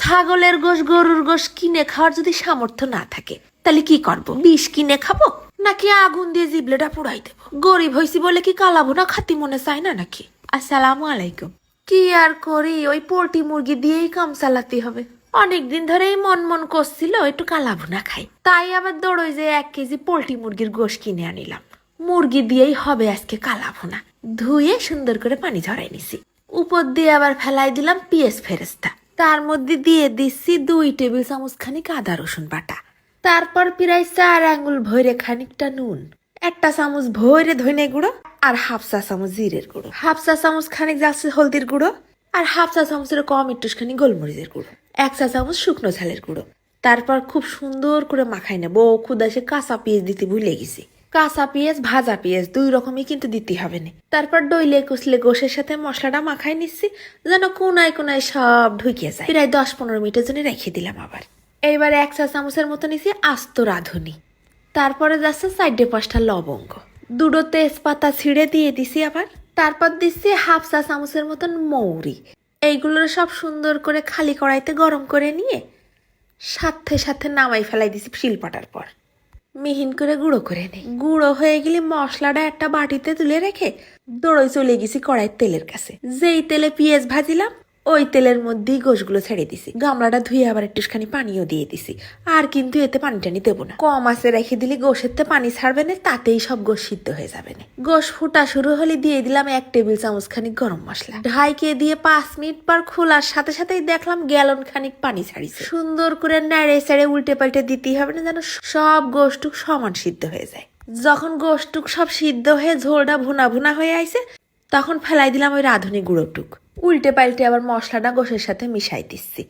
ছাগলের গোশ গরুর গোশ কিনে খাওয়ার যদি সামর্থ্য না থাকে তাহলে কি করব? বিষ কিনে খাবো নাকি আগুন দিয়ে জিবলেটা পুড়াই দেবো? গরিব হয়েছি বলে কি কালাভুনা খাতি মনে চায় না নাকি? আসসালামু আলাইকুম। কি আর করি, ওই পোল্ট্রি মুরগি দিয়েই কাম চালাতে হবে। অনেকদিন ধরেই মন মন করছিল একটু কালাভুনা খাই, তাই আবার দৌড়ই যে 1 কেজি পোল্ট্রি মুরগির গোশ কিনে আনিলাম। মুরগি দিয়েই হবে আজকে কালাভুনা। ধুয়ে সুন্দর করে পানি ঝরাই নিছি, উপর দিয়ে আবার ফেলাই দিলাম পেঁয়াজ ফেরেস্তা। তার মধ্যে দিয়ে দিচ্ছি 2 টেবিল চামচ খানিক আদা রসুন বাটা, তারপর প্রায় 4 আঙ্গুল ভরে খানিকটা নুন, 1 চামচ ভরে ধনে গুঁড়ো, আর 1/2 চা চামচ জিরের গুঁড়ো, 1/2 চা চামচ খানিক যাচ্ছে হলদির গুঁড়ো, আর 1/2 চা চামচের কম একটুখানি গোলমরিচের গুঁড়ো, 1 চা চামচ শুকনো ঝালের গুঁড়ো। তারপর খুব সুন্দর করে মাখাই নেবো। খুদা সে কাঁচা পেঁয়াজ দিতে ভুলে গেছি। কাঁচা পেঁয়াজ ভাজা পেঁয়াজ 2 রকমই কিন্তু দিতে হবে না। তারপর ডইলে কুচলে গোশের সাথে মশলাটা মাখাই নিচ্ছি যেন কোনায় কোনায় সব ঢুকিয়ে যায়। প্রায় 10-15 মিনিটের জন্য রেখে দিলাম। আবার এইবার 1 চা চামচের মতো নিচ্ছি আস্ত রাঁধুনি। তারপরে যাচ্ছে 4-5টা লবঙ্গ, 2 তেজপাতা ছিঁড়ে দিয়ে দিছি। আবার তারপর দিচ্ছি 1/2 চা চামচের মতন মৌরি। এইগুলো সব সুন্দর করে খালি কড়াইতে গরম করে নিয়ে সাথে সাথে নামাই ফেলাই দিছি শিলপাটার পর। মিহিন করে গুঁড়ো করে নেই। গুঁড়ো হয়ে গেলে মশলাটা একটা বাটিতে তুলে রেখে দৌড়ই চলে গেছি কড়াইয়ের তেলের কাছে। যেই তেলে পেঁয়াজ ভাজিলাম ওই তেলের মধ্যেই গোশগুলো ছেড়ে দিছি। গামলাটা ধুয়ে আবার একটুখানি পানিও দিয়ে দিছি। আর কিন্তু এতে পানি টানি দেবো না, কম আঁচে রেখে দিলে গোশেরতে পানি ছাড়বে না, তাতেই সব গোশ সিদ্ধ হয়ে যাবে না। গোশ ফুটা শুরু হলে দিয়ে দিলাম 1 টেবিল চামচ খানিক গরম মশলা। ঢাইকে দিয়ে 5 মিনিট পর খোলার সাথে সাথেই দেখলাম গ্যালন খানিক পানি ছাড়িছে। সুন্দর করে নেড়ে চেড়ে উল্টে পাল্টে দিতেই হবে না যেন সব গোশটুক সমান সিদ্ধ হয়ে যায়। যখন গোশটুক সব সিদ্ধ হয়ে ঝোলটা ভুনা ভুনা হয়ে আইছে তখন ফেলাই দিলাম ওই রাঁধুনি গুঁড়োটুক। উল্টে পাল্টে আবার মশলাটা গোশের সাথে মিশাই দিচ্ছি।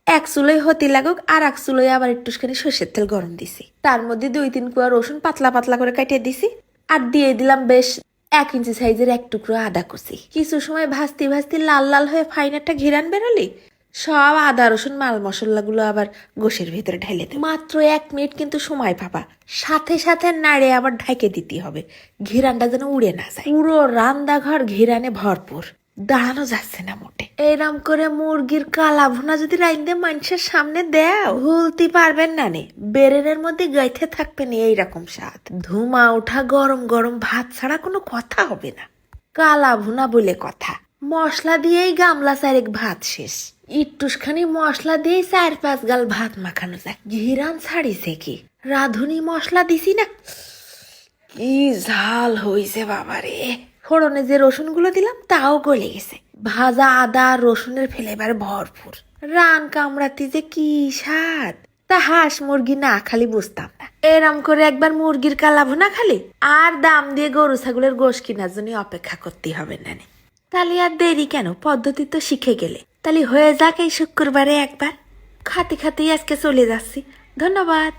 1 চুলোয় হতে লাগুক, আর 1 চুলোয় আবার একটুখানি সর্ষের তেল গরম দিছি। তার মধ্যে 2-3 কোয়া রসুন পাতলা পাতলা করে কাটিয়ে দিছি। আর দিয়ে দিলাম বেশ 1 ইঞ্চি সাইজের 1 টুকরো আদা কুচি। কিছু সময় ভাজতে ভাজতে লাল লাল হয়ে ফাইন একটা ঘিরান বেরোলি সব আদা রসুন মাল মশলাগুলো আবার গোশের ভিতরে ঢেলে দেব। মাত্র 1 মিনিট কিন্তু সময় পাবা, সাথে সাথে নাড়ে আবার ঢাকে দিতে হবে, ঘিরানটা যেন উড়ে না যায়। পুরো রান্নাঘর ঘিরানে ভরপুর, দাঁড়ানো যাচ্ছে না মোটে। এরম করে মুরগির কালাভুনা যদি রাইন্দে মানুষের সামনে দেও ভুলতে পারবেন না নে। বেরেনের মধ্যে গাইতে থাকবে না এইরকম স্বাদ। ধুমা ওঠা গরম গরম ভাত ছাড়া কোনো কথা হবে না। কালাভুনা বলে কথা, মশলা দিয়েই গামলা 4 ভাত শেষ। একটুখানি মশলা দিয়ে 4-5 গাল ভাত মাখানো যায়। ঘিরান ছাড়িছে কি, রাঁধুনি মশলা দিছি না, কি ঝাল হইছে বাবারে। ফোড়নে যে রসুনগুলো দিলাম তাও গলে গেছে। ভাজা আদা রসুনের ফ্লেভার ভরপুর। রান কামড়াতে যে কি স্বাদ, তা হাঁস মুরগি না খালি বুঝতাম না। এরম করে একবার মুরগির কালাভুনা খালি আর দাম দিয়ে গরু ছাগলের গোশ কেনার জন্য অপেক্ষা করতে হবে না। তাহলে আর দেরি কেন, পদ্ধতি তো শিখে গেলে। তাহলে হয়ে যাক এই শুক্রবারে একবার। খাতে খাতেই আজকে চলে যাচ্ছি। ধন্যবাদ।